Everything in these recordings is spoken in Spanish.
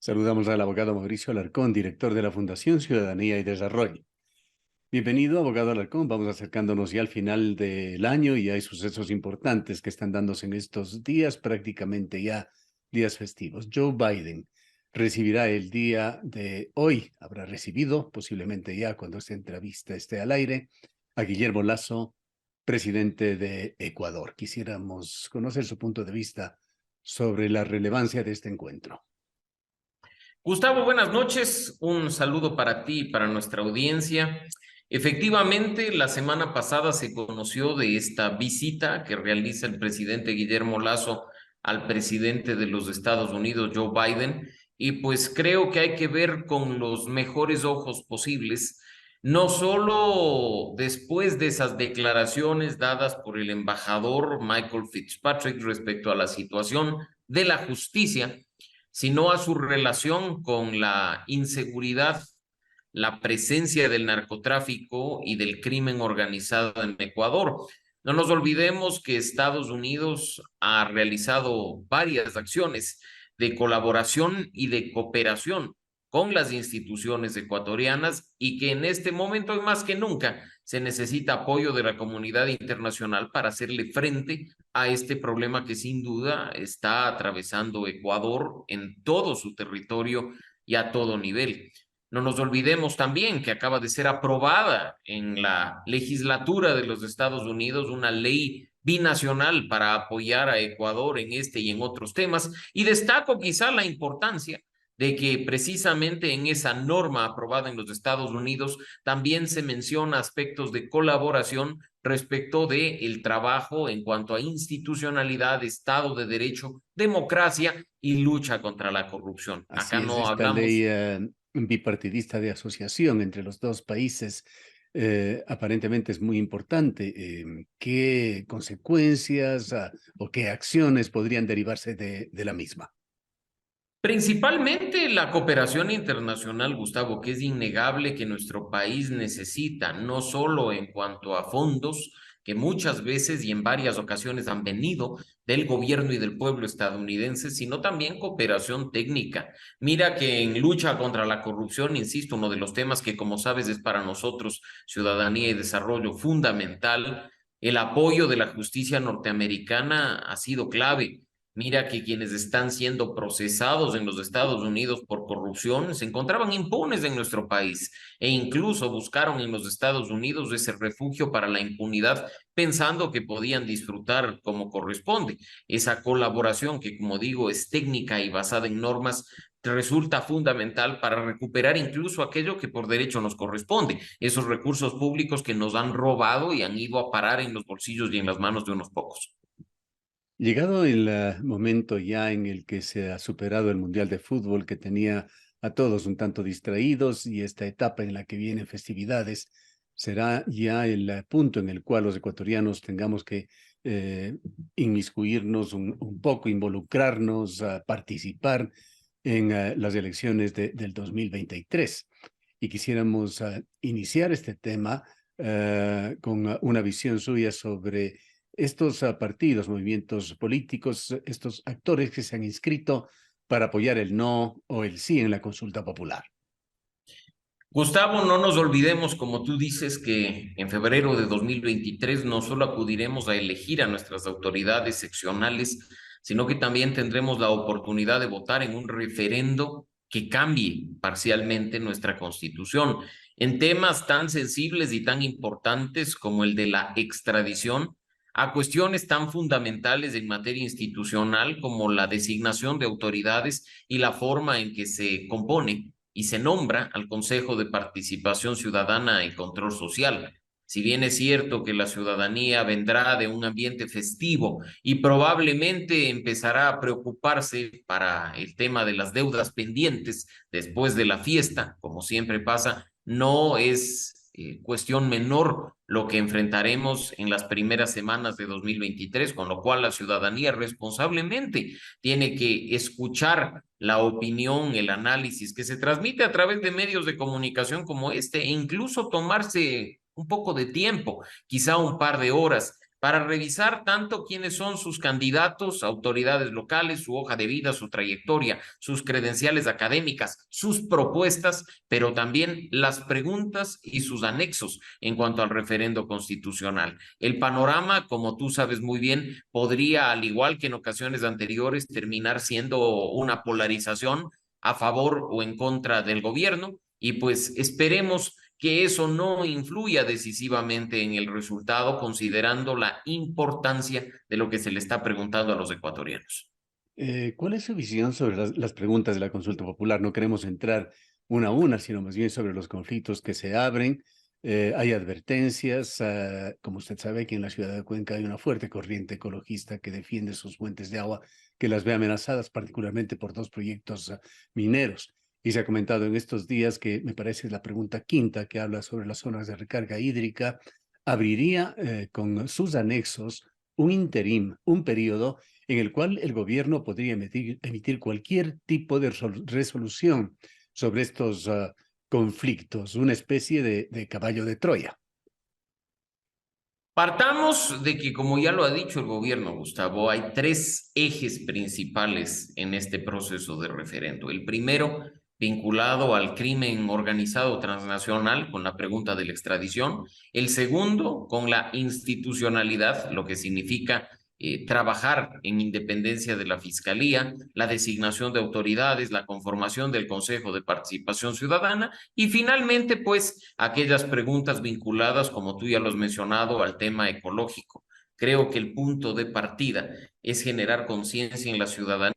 Saludamos al abogado Mauricio Alarcón, director de la Fundación Ciudadanía y Desarrollo. Bienvenido, abogado Alarcón. Vamos acercándonos ya al final del año y hay sucesos importantes que están dándose en estos días, prácticamente ya días festivos. Joe Biden recibirá el día de hoy, habrá recibido, posiblemente ya cuando esta entrevista esté al aire, a Guillermo Lasso, presidente de Ecuador. Quisiéramos conocer su punto de vista sobre la relevancia de este encuentro. Gustavo, buenas noches. Un saludo para ti y para nuestra audiencia. Efectivamente, la semana pasada se conoció de esta visita que realiza el presidente Guillermo Lasso al presidente de los Estados Unidos, Joe Biden, y pues creo que hay que ver con los mejores ojos posibles, no solo después de esas declaraciones dadas por el embajador Michael Fitzpatrick respecto a la situación de la justicia, sino a su relación con la inseguridad, la presencia del narcotráfico y del crimen organizado en Ecuador. No nos olvidemos que Estados Unidos ha realizado varias acciones de colaboración y de cooperación con las instituciones ecuatorianas y que en este momento y más que nunca se necesita apoyo de la comunidad internacional para hacerle frente a este problema que sin duda está atravesando Ecuador en todo su territorio y a todo nivel. No nos olvidemos también que acaba de ser aprobada en la legislatura de los Estados Unidos una ley binacional para apoyar a Ecuador en este y en otros temas. Y destaco quizá la importancia de que precisamente en esa norma aprobada en los Estados Unidos también se menciona aspectos de colaboración respecto de el trabajo en cuanto a institucionalidad, Estado de Derecho, democracia y lucha contra la corrupción. Así Acá es, no esta ley hablamos. bipartidista de asociación entre los dos países aparentemente es muy importante. ¿Qué consecuencias o qué acciones podrían derivarse de la misma? Principalmente la cooperación internacional, Gustavo, que es innegable que nuestro país necesita, no solo en cuanto a fondos, que muchas veces y en varias ocasiones han venido del gobierno y del pueblo estadounidense, sino también cooperación técnica. Mira que en lucha contra la corrupción, insisto, uno de los temas que, como sabes, es para nosotros ciudadanía y desarrollo fundamental, el apoyo de la justicia norteamericana ha sido clave. Mira que quienes están siendo procesados en los Estados Unidos por corrupción se encontraban impunes en nuestro país e incluso buscaron en los Estados Unidos ese refugio para la impunidad pensando que podían disfrutar como corresponde. Esa colaboración que, como digo, es técnica y basada en normas resulta fundamental para recuperar incluso aquello que por derecho nos corresponde, esos recursos públicos que nos han robado y han ido a parar en los bolsillos y en las manos de unos pocos. Llegado el momento ya en el que se ha superado el Mundial de Fútbol que tenía a todos un tanto distraídos y esta etapa en la que vienen festividades, será ya el punto en el cual los ecuatorianos tengamos que inmiscuirnos un poco, involucrarnos, participar en las elecciones del 2023. Y quisiéramos iniciar este tema con una visión suya sobre estos partidos, movimientos políticos, estos actores que se han inscrito para apoyar el no o el sí en la consulta popular. Gustavo, no nos olvidemos, como tú dices, que en febrero de 2023 no solo acudiremos a elegir a nuestras autoridades seccionales, sino que también tendremos la oportunidad de votar en un referendo que cambie parcialmente nuestra constitución en temas tan sensibles y tan importantes como el de la extradición, a cuestiones tan fundamentales en materia institucional como la designación de autoridades y la forma en que se compone y se nombra al Consejo de Participación Ciudadana y Control Social. Si bien es cierto que la ciudadanía vendrá de un ambiente festivo y probablemente empezará a preocuparse para el tema de las deudas pendientes después de la fiesta, como siempre pasa, no es cuestión menor lo que enfrentaremos en las primeras semanas de 2023, con lo cual la ciudadanía responsablemente tiene que escuchar la opinión, el análisis que se transmite a través de medios de comunicación como este e incluso tomarse un poco de tiempo, quizá un par de horas para revisar tanto quiénes son sus candidatos, autoridades locales, su hoja de vida, su trayectoria, sus credenciales académicas, sus propuestas, pero también las preguntas y sus anexos en cuanto al referendo constitucional. El panorama, como tú sabes muy bien, podría, al igual que en ocasiones anteriores, terminar siendo una polarización a favor o en contra del gobierno, y pues esperemos que eso no influya decisivamente en el resultado, considerando la importancia de lo que se le está preguntando a los ecuatorianos. ¿Cuál es su visión sobre las preguntas de la consulta popular? No queremos entrar una a una, sino más bien sobre los conflictos que se abren. Hay advertencias. Como usted sabe, aquí en la ciudad de Cuenca hay una fuerte corriente ecologista que defiende sus fuentes de agua, que las ve amenazadas particularmente por dos proyectos mineros. Y se ha comentado en estos días que me parece la pregunta quinta que habla sobre las zonas de recarga hídrica, abriría con sus anexos un interim, un periodo en el cual el gobierno podría emitir cualquier tipo de resolución sobre estos conflictos, una especie de caballo de Troya. Partamos de que, como ya lo ha dicho el gobierno, Gustavo, hay tres ejes principales en este proceso de referendo. El primero, vinculado al crimen organizado transnacional, con la pregunta de la extradición. El segundo, con la institucionalidad, lo que significa trabajar en independencia de la Fiscalía, la designación de autoridades, la conformación del Consejo de Participación Ciudadana y finalmente, pues, aquellas preguntas vinculadas, como tú ya lo has mencionado, al tema ecológico. Creo que el punto de partida es generar conciencia en la ciudadanía,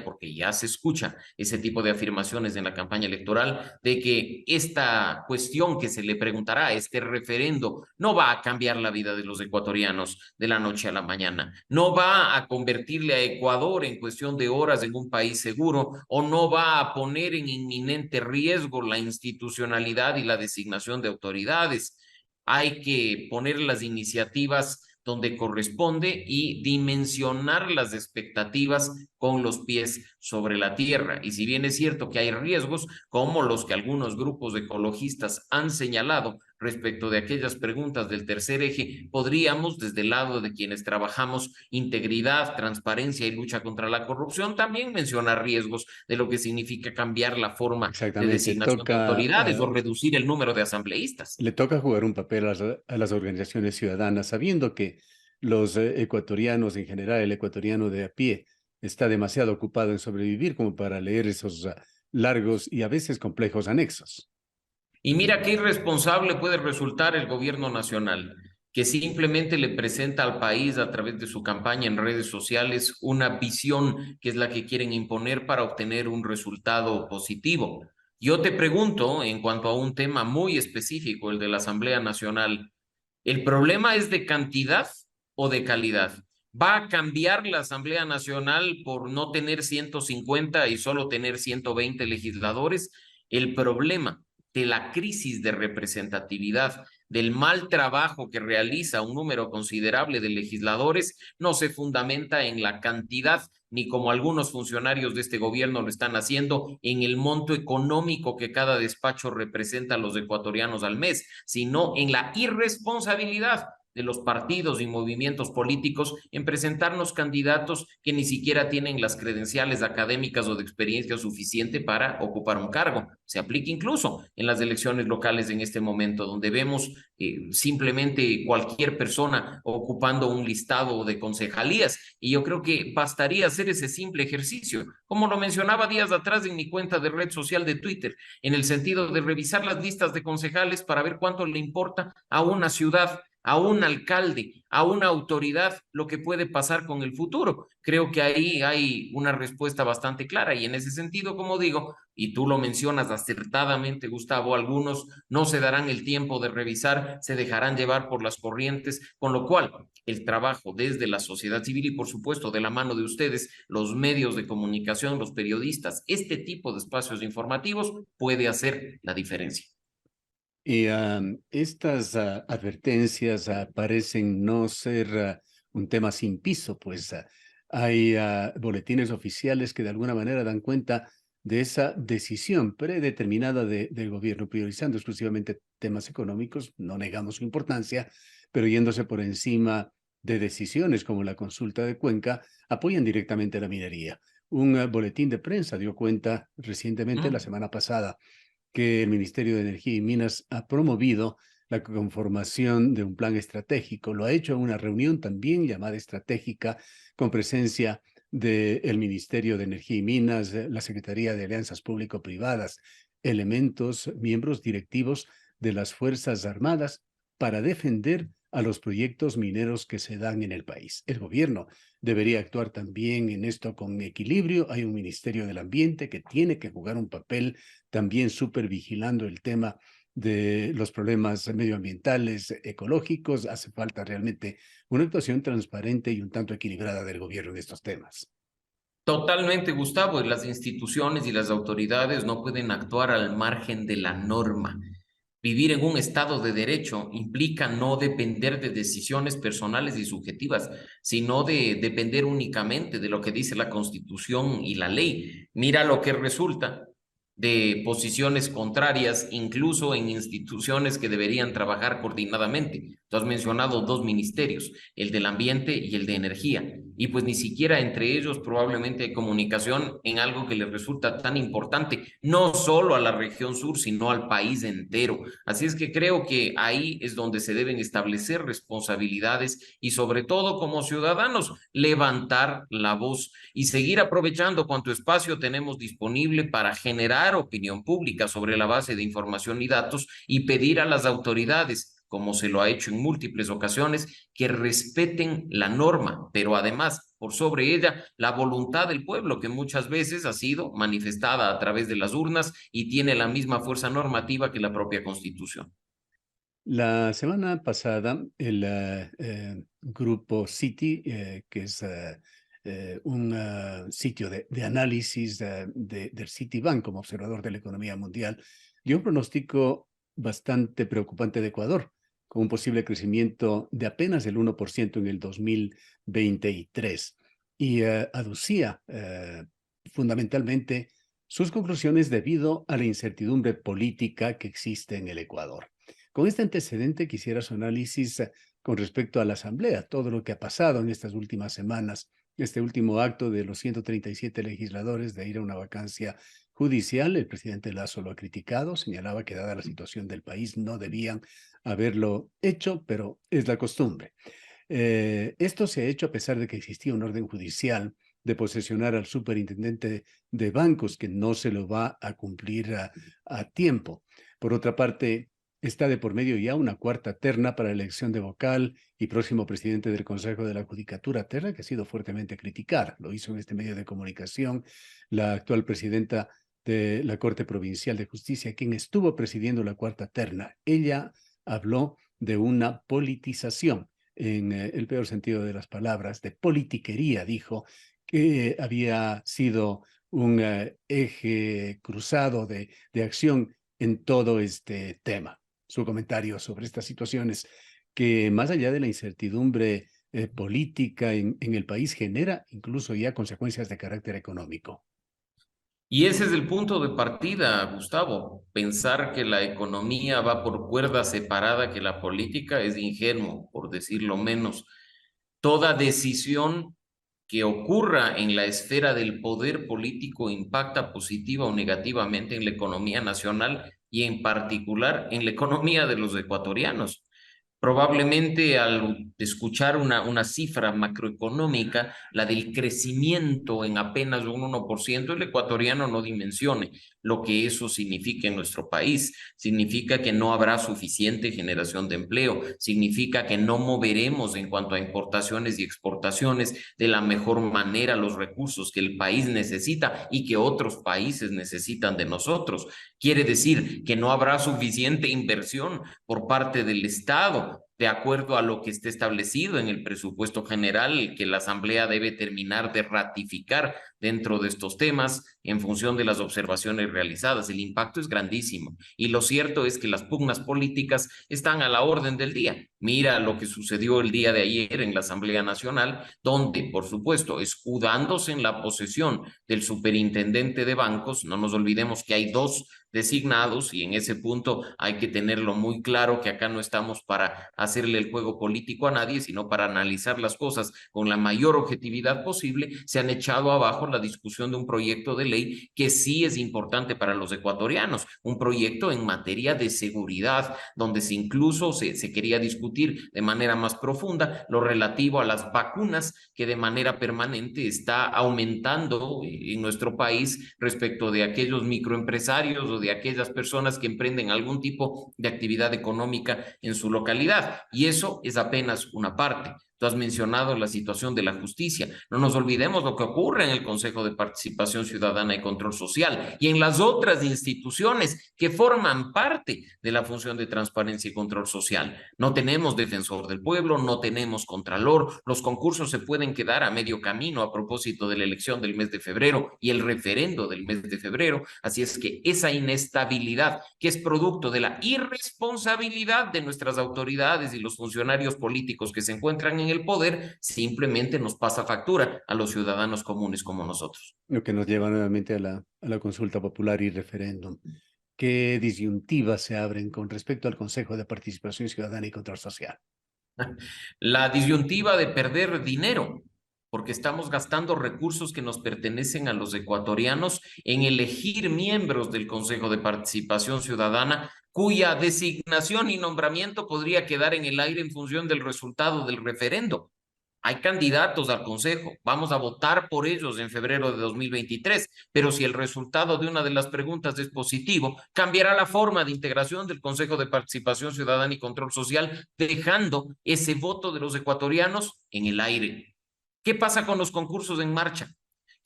porque ya se escucha ese tipo de afirmaciones en la campaña electoral, de que esta cuestión que se le preguntará, este referendo, no va a cambiar la vida de los ecuatorianos de la noche a la mañana, no va a convertirle a Ecuador en cuestión de horas en un país seguro, o no va a poner en inminente riesgo la institucionalidad y la designación de autoridades. Hay que poner las iniciativas donde corresponde y dimensionar las expectativas con los pies sobre la tierra. Y si bien es cierto que hay riesgos, como los que algunos grupos ecologistas han señalado respecto de aquellas preguntas del tercer eje, podríamos, desde el lado de quienes trabajamos integridad, transparencia y lucha contra la corrupción, también mencionar riesgos de lo que significa cambiar la forma de Exactamente, designación de autoridades o reducir el número de asambleístas. le toca jugar un papel a las organizaciones ciudadanas, sabiendo que los ecuatorianos, en general el ecuatoriano de a pie, está demasiado ocupado en sobrevivir como para leer esos largos y a veces complejos anexos. Y mira qué irresponsable puede resultar el gobierno nacional, que simplemente le presenta al país a través de su campaña en redes sociales una visión que es la que quieren imponer para obtener un resultado positivo. Yo te pregunto, en cuanto a un tema muy específico, el de la Asamblea Nacional, ¿el problema es de cantidad o de calidad? ¿Va a cambiar la Asamblea Nacional por no tener 150 y solo tener 120 legisladores? El problema de la crisis de representatividad, del mal trabajo que realiza un número considerable de legisladores, no se fundamenta en la cantidad, ni como algunos funcionarios de este gobierno lo están haciendo, en el monto económico que cada despacho representa a los ecuatorianos al mes, sino en la irresponsabilidad de los partidos y movimientos políticos en presentarnos candidatos que ni siquiera tienen las credenciales académicas o de experiencia suficiente para ocupar un cargo. Se aplica incluso en las elecciones locales en este momento, donde vemos simplemente cualquier persona ocupando un listado de concejalías. Y yo creo que bastaría hacer ese simple ejercicio, como lo mencionaba días atrás en mi cuenta de red social de Twitter, en el sentido de revisar las listas de concejales para ver cuánto le importa a una ciudad, a un alcalde, a una autoridad, lo que puede pasar con el futuro. Creo que ahí hay una respuesta bastante clara y en ese sentido, como digo, y tú lo mencionas acertadamente, Gustavo, algunos no se darán el tiempo de revisar, se dejarán llevar por las corrientes, con lo cual el trabajo desde la sociedad civil y por supuesto de la mano de ustedes, los medios de comunicación, los periodistas, este tipo de espacios informativos puede hacer la diferencia. Y estas advertencias parecen no ser un tema sin piso, pues hay boletines oficiales que de alguna manera dan cuenta de esa decisión predeterminada del gobierno, priorizando exclusivamente temas económicos, no negamos su importancia, pero yéndose por encima de decisiones como la consulta de Cuenca, apoyan directamente la minería. Un boletín de prensa dio cuenta recientemente, la semana pasada, que el Ministerio de Energía y Minas ha promovido la conformación de un plan estratégico. Lo ha hecho en una reunión también llamada estratégica con presencia del Ministerio de Energía y Minas, la Secretaría de Alianzas Público-Privadas, elementos, miembros directivos de las Fuerzas Armadas para defender a los proyectos mineros que se dan en el país. El gobierno debería actuar también en esto con equilibrio. Hay un Ministerio del Ambiente que tiene que jugar un papel también súper vigilando el tema de los problemas medioambientales, ecológicos. Hace falta realmente una actuación transparente y un tanto equilibrada del gobierno en estos temas. Totalmente, Gustavo, y las instituciones y las autoridades no pueden actuar al margen de la norma. Vivir en un estado de derecho implica no depender de decisiones personales y subjetivas, sino de depender únicamente de lo que dice la Constitución y la ley. Mira lo que resulta de posiciones contrarias, incluso en instituciones que deberían trabajar coordinadamente. Tú has mencionado dos ministerios, el del ambiente y el de energía, y pues ni siquiera entre ellos probablemente hay comunicación en algo que les resulta tan importante, no solo a la región sur, sino al país entero. Así es que creo que ahí es donde se deben establecer responsabilidades y sobre todo como ciudadanos levantar la voz y seguir aprovechando cuanto espacio tenemos disponible para generar opinión pública sobre la base de información y datos y pedir a las autoridades, como se lo ha hecho en múltiples ocasiones, que respeten la norma, pero además, por sobre ella, la voluntad del pueblo, que muchas veces ha sido manifestada a través de las urnas y tiene la misma fuerza normativa que la propia Constitución. La semana pasada, el grupo Citi, que es un sitio de análisis del Citibank como observador de la economía mundial, dio un pronóstico bastante preocupante de Ecuador, con un posible crecimiento de apenas el 1% en el 2023. Y aducía fundamentalmente sus conclusiones debido a la incertidumbre política que existe en el Ecuador. Con este antecedente quisiera su análisis con respecto a la Asamblea, todo lo que ha pasado en estas últimas semanas, este último acto de los 137 legisladores de ir a una vacancia judicial. El presidente Lasso lo ha criticado, señalaba que dada la situación del país no debían haberlo hecho, pero es la costumbre. Esto se ha hecho a pesar de que existía un orden judicial de posesionar al superintendente de bancos que no se lo va a cumplir a tiempo. Por otra parte, está de por medio ya una cuarta terna para la elección de vocal y próximo presidente del Consejo de la Judicatura, terna que ha sido fuertemente criticada. Lo hizo en este medio de comunicación la actual presidenta de la Corte Provincial de Justicia, quien estuvo presidiendo la cuarta terna. Ella habló de una politización, en el peor sentido de las palabras, de politiquería, dijo, que había sido un eje cruzado de acción en todo este tema. Su comentario sobre estas situaciones que, más allá de la incertidumbre política en el país, genera incluso ya consecuencias de carácter económico. Y ese es el punto de partida, Gustavo. Pensar que la economía va por cuerda separada que la política es ingenuo, por decirlo menos. Toda decisión que ocurra en la esfera del poder político impacta positiva o negativamente en la economía nacional y en particular en la economía de los ecuatorianos. Probablemente al escuchar una cifra macroeconómica, la del crecimiento en apenas un 1%, el ecuatoriano no dimensione lo que eso significa en nuestro país. Significa que no habrá suficiente generación de empleo, significa que no moveremos en cuanto a importaciones y exportaciones de la mejor manera los recursos que el país necesita y que otros países necesitan de nosotros. Quiere decir que no habrá suficiente inversión por parte del Estado, de acuerdo a lo que esté establecido en el presupuesto general que la Asamblea debe terminar de ratificar dentro de estos temas en función de las observaciones realizadas. El impacto es grandísimo y lo cierto es que las pugnas políticas están a la orden del día. Mira lo que sucedió el día de ayer en la Asamblea Nacional, donde, por supuesto, escudándose en la posesión del superintendente de bancos, no nos olvidemos que hay dos designados, y en ese punto hay que tenerlo muy claro que acá no estamos para hacerle el juego político a nadie, sino para analizar las cosas con la mayor objetividad posible. Se han echado abajo la discusión de un proyecto de ley que sí es importante para los ecuatorianos, un proyecto en materia de seguridad, donde incluso se quería discutir de manera más profunda lo relativo a las vacunas que de manera permanente está aumentando en nuestro país respecto de aquellos microempresarios o de aquellas personas que emprenden algún tipo de actividad económica en su localidad. Y eso es apenas una parte. Tú has mencionado la situación de la justicia. No nos olvidemos lo que ocurre en el Consejo de Participación Ciudadana y Control Social y en las otras instituciones que forman parte de la función de transparencia y control social. No tenemos defensor del pueblo, no tenemos contralor, los concursos se pueden quedar a medio camino a propósito de la elección del mes de febrero y el referendo del mes de febrero. Así es que esa inestabilidad, que es producto de la irresponsabilidad de nuestras autoridades y los funcionarios políticos que se encuentran en el poder, simplemente nos pasa factura a los ciudadanos comunes como nosotros. Lo que nos lleva nuevamente a la consulta popular y referéndum. ¿Qué disyuntivas se abren con respecto al Consejo de Participación Ciudadana y Control Social? La disyuntiva de perder dinero, porque estamos gastando recursos que nos pertenecen a los ecuatorianos en elegir miembros del Consejo de Participación Ciudadana, cuya designación y nombramiento podría quedar en el aire en función del resultado del referendo. Hay candidatos al Consejo, vamos a votar por ellos en febrero de 2023, pero si el resultado de una de las preguntas es positivo, cambiará la forma de integración del Consejo de Participación Ciudadana y Control Social, dejando ese voto de los ecuatorianos en el aire. ¿Qué pasa con los concursos en marcha?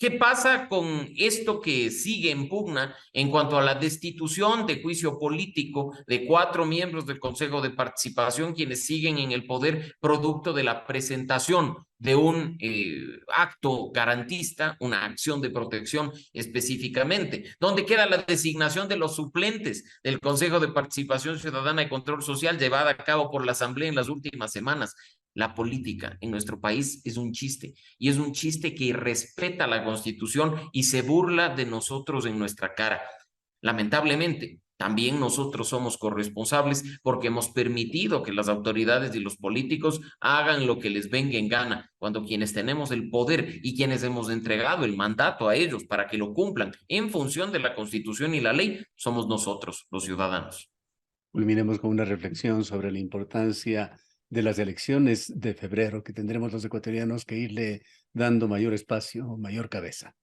¿Qué pasa con esto que sigue en pugna en cuanto a la destitución de juicio político de 4 miembros del Consejo de Participación, quienes siguen en el poder producto de la presentación de un acto garantista, una acción de protección específicamente? ¿Dónde queda la designación de los suplentes del Consejo de Participación Ciudadana y Control Social llevada a cabo por la Asamblea en las últimas semanas? La política en nuestro país es un chiste, y es un chiste que respeta la Constitución y se burla de nosotros en nuestra cara. Lamentablemente, también nosotros somos corresponsables porque hemos permitido que las autoridades y los políticos hagan lo que les venga en gana, cuando quienes tenemos el poder y quienes hemos entregado el mandato a ellos para que lo cumplan en función de la Constitución y la ley, somos nosotros, los ciudadanos. Culminemos con una reflexión sobre la importancia de las elecciones de febrero, que tendremos los ecuatorianos que irle dando mayor espacio, mayor cabeza.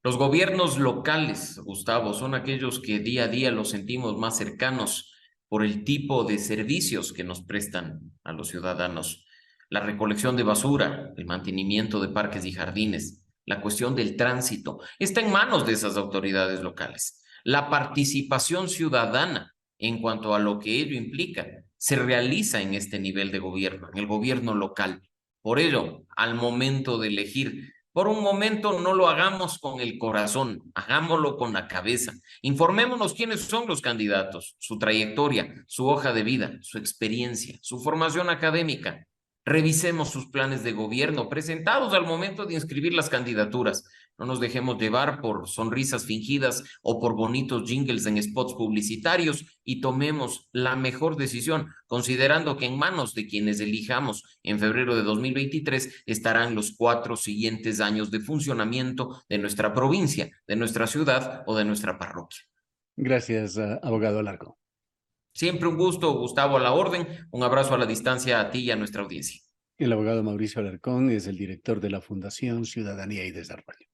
Los gobiernos locales, Gustavo, son aquellos que día a día los sentimos más cercanos por el tipo de servicios que nos prestan a los ciudadanos. La recolección de basura, el mantenimiento de parques y jardines, la cuestión del tránsito, está en manos de esas autoridades locales. La participación ciudadana en cuanto a lo que ello implica se realiza en este nivel de gobierno, en el gobierno local. Por ello, al momento de elegir, por un momento no lo hagamos con el corazón, hagámoslo con la cabeza. Informémonos quiénes son los candidatos, su trayectoria, su hoja de vida, su experiencia, su formación académica. Revisemos sus planes de gobierno presentados al momento de inscribir las candidaturas. No nos dejemos llevar por sonrisas fingidas o por bonitos jingles en spots publicitarios y tomemos la mejor decisión, considerando que en manos de quienes elijamos en febrero de 2023 estarán los 4 siguientes años de funcionamiento de nuestra provincia, de nuestra ciudad o de nuestra parroquia. Gracias, abogado Alarcón. Siempre un gusto, Gustavo, a la orden. Un abrazo a la distancia a ti y a nuestra audiencia. El abogado Mauricio Alarcón es el director de la Fundación Ciudadanía y Desarrollo.